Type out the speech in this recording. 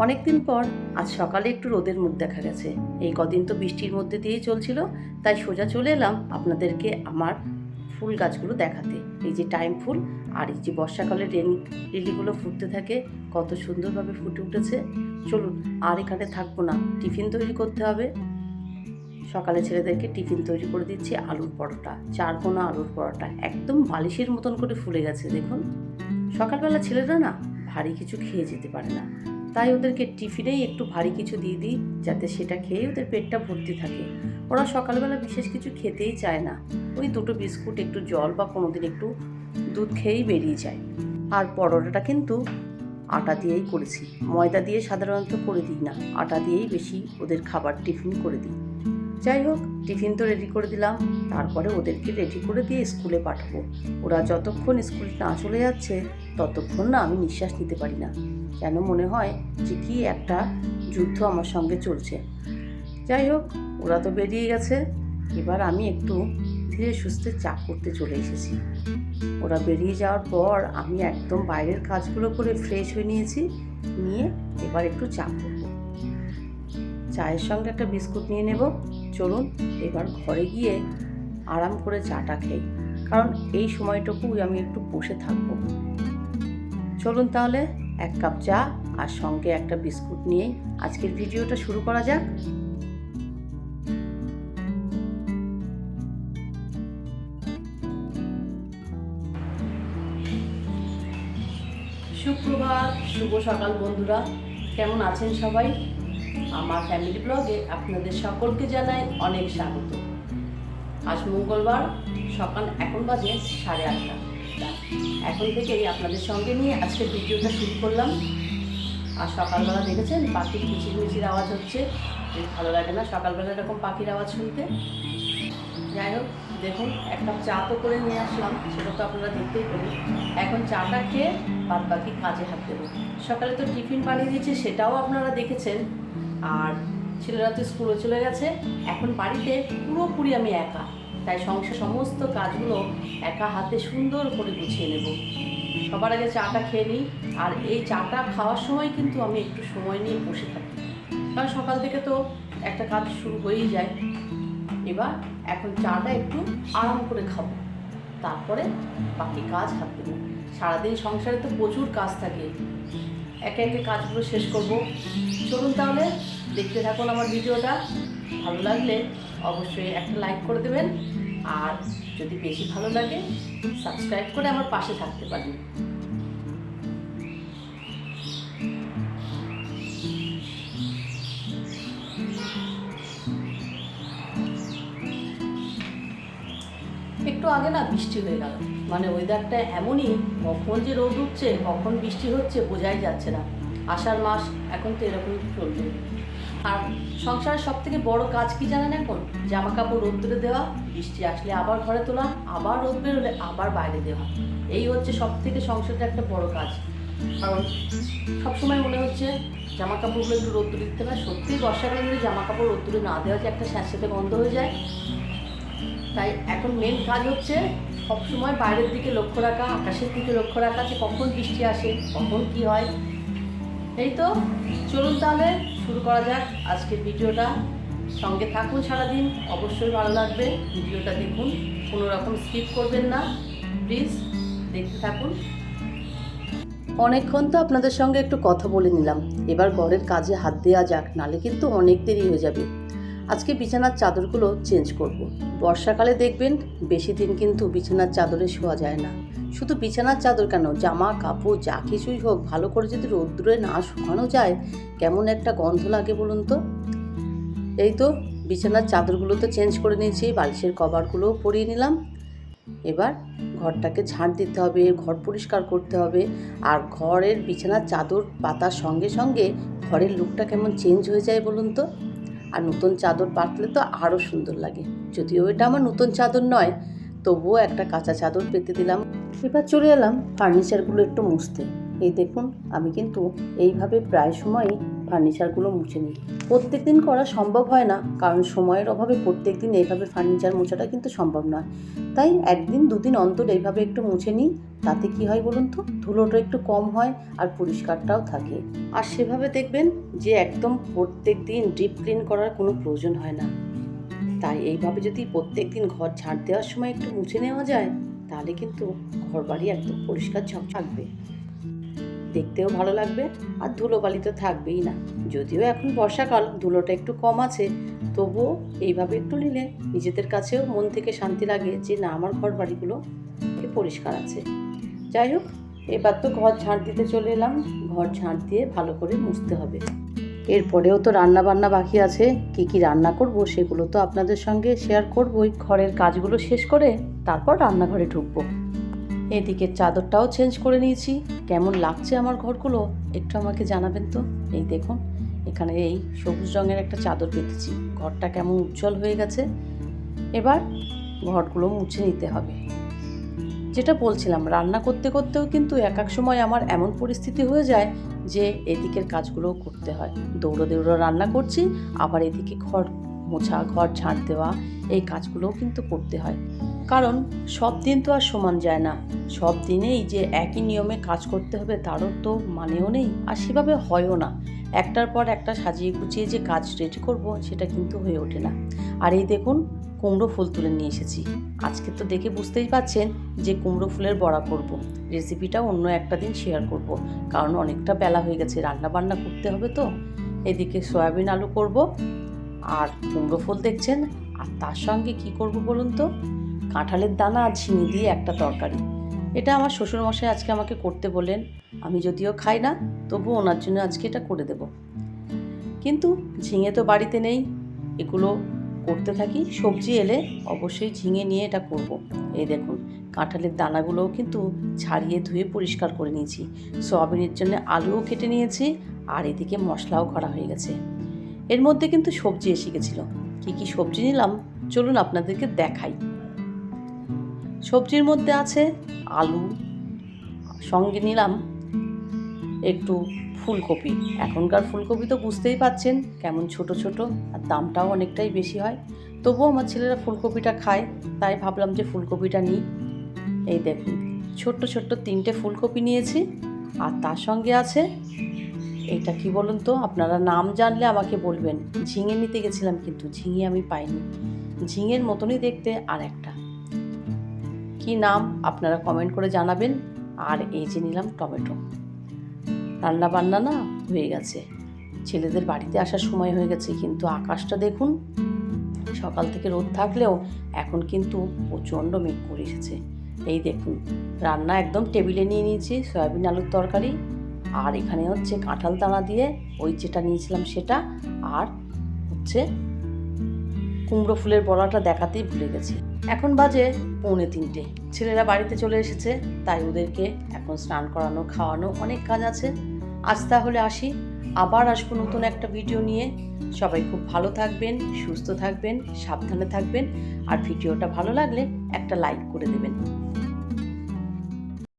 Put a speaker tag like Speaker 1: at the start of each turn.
Speaker 1: অনেক দিন পর আজ সকালে একটু রোদের মুখ দেখা গেছে। এই কদিন তো বৃষ্টির মধ্যে দিয়েই চলছিল, তাই সোজা চলে এলাম আপনাদেরকে আমার ফুল গাছগুলো দেখাতে। এই যে টাইম ফুল আর এই যে বর্ষাকালে লিলিগুলো ফুটতে থাকে, কত সুন্দরভাবে ফুটে উঠেছে। চলুন আর এখানে থাকবো না, টিফিন তৈরি করতে হবে। সকালে ছেলেদেরকে টিফিন তৈরি করে দিচ্ছি আলুর পরোটা, চারকোনা আলুর পরোটা, একদম বালিশের মতন করে ফুলে গেছে দেখুন। সকালবেলা ছেলেরা না ভারী কিছু খেয়ে যেতে পারে না, তাই ওদেরকে টিফিনেই একটু ভারী কিছু দিয়ে দিই, যাতে সেটা খেয়ে ওদের পেটটা ভর্তি থাকে। ওরা সকালবেলা বিশেষ কিছু খেতেই চায় না, ওই দুটো বিস্কুট, একটু জল বা কোনোদিন একটু দুধ খেয়েই বেরিয়ে যায়। আর পরোটাটা কিন্তু আটা দিয়েই করেছি, ময়দা দিয়ে সাধারণত করে দিই না, আটা দিয়েই বেশি ওদের খাবার টিফিন করে দিই। যাই হোক, টিফিন তো রেডি করে দিলাম, তারপরে ওদেরকে রেডি করে দিয়ে স্কুলে পাঠাবো। ওরা যতক্ষণ স্কুলে না চলে যাচ্ছে ততক্ষণ না আমি নিঃশ্বাস নিতে পারি না, কেন মনে হয় যে কি একটা যুদ্ধ আমার সঙ্গে চলছে। যাই হোক, ওরা তো বেরিয়ে গেছে, এবার আমি একটু ধীরে সুস্থে চা করতে চলে এসেছি। ওরা বেরিয়ে যাওয়ার পর আমি একদম বাইরের কাজগুলো করে ফ্রেশ হয়ে নিয়েছি, নিয়ে এবার একটু চা করব। চায়ের সঙ্গে একটা বিস্কুট নিয়ে নেব। চলুন এবার ঘরে গিয়ে আরাম করে চাটা খাই, কারণ এই সময়টুকু আমি একটু বসে থাকব। চলুন তাহলে এক কাপ চা আর সঙ্গে একটা বিস্কুট নিয়ে আজকের ভিডিওটা শুরু করা যাক। সুপ্রভাত, শুভ সকাল বন্ধুরা, কেমন আছেন সবাই? আমার ফ্যামিলি ব্লগে আপনাদের সকলকে জানাই অনেক স্বাগত। আজ মঙ্গলবার, সকাল এখন বাজে 8:30। এখন থেকেই আপনাদের সঙ্গে নিয়ে আজকে ভিডিওটা শুরু করলাম। আর সকালবেলা দেখেছেন পাখির কিচিরমিচির আওয়াজ হচ্ছে, বেশ ভালো লাগে না সকালবেলা এরকম পাখির আওয়াজ শুনতে। যাই হোক, দেখুন এক কাপ চা তো করে নিয়ে আসলাম, সেটা তো আপনারা দেখতেই পেলেন। এখন চাটা খেয়ে বাদ বাকি কাজে হাত দেবো। সকালে তো টিফিন বানিয়ে দিয়েছে, সেটাও আপনারা দেখেছেন। আর ছেলেরা তো স্কুলে চলে গেছে, এখন বাড়িতে পুরোপুরি আমি একা, তাই সংসার সমস্ত কাজগুলো একা হাতে সুন্দর করে গুছিয়ে নেব। সবার আগে চাটা খেয়ে নিই, আর এই চাটা খাওয়ার সময় কিন্তু আমি একটু সময় নিয়ে বসে থাকি, কারণ সকাল থেকে তো একটা কাজ শুরু হয়েই যায়। এবার এখন চাটা একটু আরাম করে খাবো, তারপরে বাকি কাজ হাত দেবো। সারাদিন সংসারে তো প্রচুর কাজ থাকে, একে একে কাজগুলো শেষ করব। চলুন তাহলে দেখতে থাকুন আমার ভিডিওটা। ভালো লাগলে অবশ্যই একটা লাইক করে দেবেন, আর যদি বেশি ভালো লাগে সাবস্ক্রাইব করে আমার পাশে থাকতে পারেন। একটু আগে না বৃষ্টি হয়ে গেল, মানে ওয়েদারটা এমনই, কখন যে রোদ উঠছে কখন বৃষ্টি হচ্ছে বোঝাই যাচ্ছে না। আষাঢ় মাস এখন তো এরকমই চলবে। আর সংসারের সব থেকে বড় কাজ কি জানেন এখন? জামা কাপড় রোদ্দুরে দেওয়া, বৃষ্টি আসলে আবার ঘরে তোলা, আবার রোদ বেরোলে আবার বাইরে দেওয়া। এই হচ্ছে সব থেকে সংসারের একটা বড় কাজ। কারণ সবসময় মনে হচ্ছে জামা কাপড়গুলো একটু রোদ্দুরে দিতে হবে। সত্যিই বর্ষাকালে যদি জামা কাপড় রোদ্দুরে না দেওয়া যায় একটা স্যাঁতস্যাঁতে গন্ধ হয়ে যায়। তাই এখন মেন কাজ হচ্ছে সবসময় বাইরের দিকে লক্ষ্য রাখা, আকাশের দিকে লক্ষ্য রাখা, যে কখন বৃষ্টি আসে, কখন কি হয়। এই তো, চলুন তাহলে শুরু করা যাক আজকের ভিডিওটা। সঙ্গে থাকুন সারাদিন, অবশ্যই ভালো লাগবে। ভিডিওটা দেখুন, কোনো রকম স্কিপ করবেন না, প্লিজ দেখতে থাকুন। অনেকক্ষণ তো আপনাদের সঙ্গে একটু কথা বলে নিলাম, এবার ঘরের কাজে হাত দেওয়া যাক, নালে কিন্তু অনেক দেরি হয়ে যাবে। আজকে বিছানার চাদরগুলো চেঞ্জ করব। বর্ষাকালে দেখবেন বেশি দিন কিন্তু বিছানার চাদরে শোয়া যায় না। শুধু বিছানার চাদর কেন, জামা কাপড় যা কিছুই হোক, ভালো করে যদি রোদ্দুরে না শুকানো যায় কেমন একটা গন্ধ লাগে বলুন তো। এই তো বিছানার চাদরগুলো তো চেঞ্জ করে নিয়েছি, বালিশের কভারগুলোও পরিয়ে নিলাম। এবার ঘরটাকে ঝাঁট দিতে হবে, ঘর পরিষ্কার করতে হবে। আর ঘরের বিছানার চাদর পাতার সঙ্গে সঙ্গে ঘরের লুকটা কেমন চেঞ্জ হয়ে যায় বলুন তো। আর নতুন চাদর পাতলে তো আরও সুন্দর লাগে। যদিও এটা আমার নতুন চাদর নয়, তবুও একটা কাঁচা চাদর পেতে দিলাম। এবার চলে এলাম ফার্নিচারগুলো একটু মুছতে। এই দেখুন, আমি কিন্তু এইভাবে প্রায় সময়ই ফার্নিচারগুলো মুছে নিই। প্রত্যেক দিন করা সম্ভব হয় না, কারণ সময়ের অভাবে প্রত্যেক দিন এইভাবে ফার্নিচার মোছাটা কিন্তু সম্ভব নয়। তাই একদিন দুদিন অন্তর এইভাবে একটু মুছে নিই। তাতে কি হয় বলুন তো, ধুলোটা একটু কম হয় আর পরিষ্কারটাও থাকে। আর সেভাবে দেখবেন যে একদম প্রত্যেক দিন ডিপ ক্লিন করার কোনো প্রয়োজন হয় না। তাই এইভাবে যদি প্রত্যেক দিন ঘর ঝাড় দেওয়ার সময় একটু মুছে নেওয়া যায়, তাহলে কিন্তু ঘর বাড়ি একদম পরিষ্কার ঝকঝক থাকবে, দেখতেও ভালো লাগবে, আর ধুলোবালি তো থাকবেই না। যদিও এখন বর্ষাকাল, ধুলোটা একটু কম আছে, তবুও এইভাবে একটু নিলে নিজেদের কাছেও মন থেকে শান্তি লাগে যে না, আমার ঘর বাড়িগুলো পরিষ্কার আছে। যাই হোক, এবার তো ঘর ঝাড় দিতে চলে এলাম। ঘর ঝাড় দিয়ে ভালো করে মুছতে হবে। এরপরেও তো রান্না বান্না বাকি আছে। কি রান্না করব সেগুলো তো আপনাদের সঙ্গে শেয়ার করবই। ঘরের কাজগুলো শেষ করে তারপর রান্নাঘরে ঢুকবো। এদিকে চাদরটাও চেঞ্জ করে নিয়েছি। কেমন লাগছে আমার ঘরগুলো একটু আমাকে জানাবেন তো। এই দেখুন, এখানে এই সবুজ রঙের একটা চাদর পেতেছি। ঘরটা কেমন উজ্জ্বল হয়ে গেছে। এবার ঘরগুলো মুছে নিতে হবে। যেটা বলছিলাম, রান্না করতে করতেও কিন্তু এক এক সময় আমার এমন পরিস্থিতি হয়ে যায় যে এদিকের কাজগুলোও করতে হয়। দৌড়ো দৌড়ো রান্না করছি, আবার এদিকে ঘর মোছা, ঘর ঝাড় দেওয়া, এই কাজগুলোও কিন্তু করতে হয়। কারণ সব দিন তো আর সমান যায় না। সব দিনেই যে একই নিয়মে কাজ করতে হবে তারও তো মানেও নেই, আর সেভাবে হয়ও না। একটার পর একটা সাজিয়ে গুছিয়ে যে কাজ রেডি করব সেটা কিন্তু হয়ে ওঠে না। আর এই দেখুন, কুমড়ো ফুল তুলে নিয়ে এসেছি। আজকে তো দেখে বুঝতেই পারছেন যে কুমড়ো ফুলের বড়া করব। রেসিপিটা অন্য একটা দিন শেয়ার করব, কারণ অনেকটা বেলা হয়ে গেছে, রান্না বান্না করতে হবে তো। এদিকে সয়াবিন আলু করব, আর কুমড়ো ফুল দেখছেন। আর তার সঙ্গে কি করব বলুন তো, কাঁঠালের দানা আর ঝিঙে দিয়ে একটা তরকারি। এটা আমার শ্বশুরমশাই আজকে আমাকে করতে বললেন। আমি যদিও খাই না, তবু ওনার জন্য আজকে এটা করে দেব। কিন্তু ঝিঙে তো বাড়িতে নেই, এগুলো করতে থাকি। সবজি এলে অবশ্যই ঝিঙে নিয়ে এটা করব। এই দেখুন, কাঁঠালের দানাগুলোও কিন্তু ছাড়িয়ে ধুয়ে পরিষ্কার করে নিয়েছি। সয়াবিনের জন্য আলুও কেটে নিয়েছি, আর এদিকে মশলাও করা হয়ে গেছে। এর মধ্যে কিন্তু সবজি এসে গেছিলো। কী সবজি নিলাম চলুন আপনাদেরকে দেখাই। সবজির মধ্যে আছে আলু, সঙ্গে নিলাম একটু ফুলকপি। এখনকার ফুলকপি তো বুঝতেই পাচ্ছেন কেমন ছোট ছোট, আর দামটাও অনেকটাই বেশি হয়। তবুও আমার ছেলেরা ফুলকপিটা খায়, তাই ভাবলাম যে ফুলকপিটা নিই। এই দেখুন, ছোট্ট ছোট্ট 3টে ফুলকপি নিয়েছি। আর তার সঙ্গে আছে এটা কি বলুন তো, আপনারা নাম জানলে আমাকে বলবেন। ঝিঙে নিতে গেছিলাম কিন্তু ঝিঙে আমি পাইনি। ঝিঙের মতনই দেখতে আর একটা, কি নাম আপনারা কমেন্ট করে জানাবেন। আর এই যে নিলাম টমেটো। রান্না বান্না না হয়ে গেছে, ছেলেদের বাড়িতে আসার সময় হয়ে গেছে। কিন্তু আকাশটা দেখুন, সকাল থেকে রোদ থাকলেও এখন কিন্তু প্রচণ্ড মেঘ করে এসেছে। এই দেখুন, রান্না একদম টেবিলে নিয়ে নিয়েছি সয়াবিন আলুর তরকারি। আর এখানে হচ্ছে কাঁঠাল দানা দিয়ে ওই যেটা নিয়েছিলাম সেটা, আর হচ্ছে কুমড়ো ফুলের বড়াটা দেখাতেই ভুলে গেছি। এখন বাজে 2:45। ছেলেরা বাড়িতে চলে এসেছে, তাই ওদেরকে এখন স্নান করানো, খাওয়ানো, অনেক কাজ আছে। আজ তাহলে আসি, আবার আসবো নতুন একটা ভিডিও নিয়ে। সবাই খুব ভালো থাকবেন, সুস্থ থাকবেন, সাবধানে থাকবেন। আর ভিডিওটা ভালো লাগলে একটা লাইক করে দেবেন।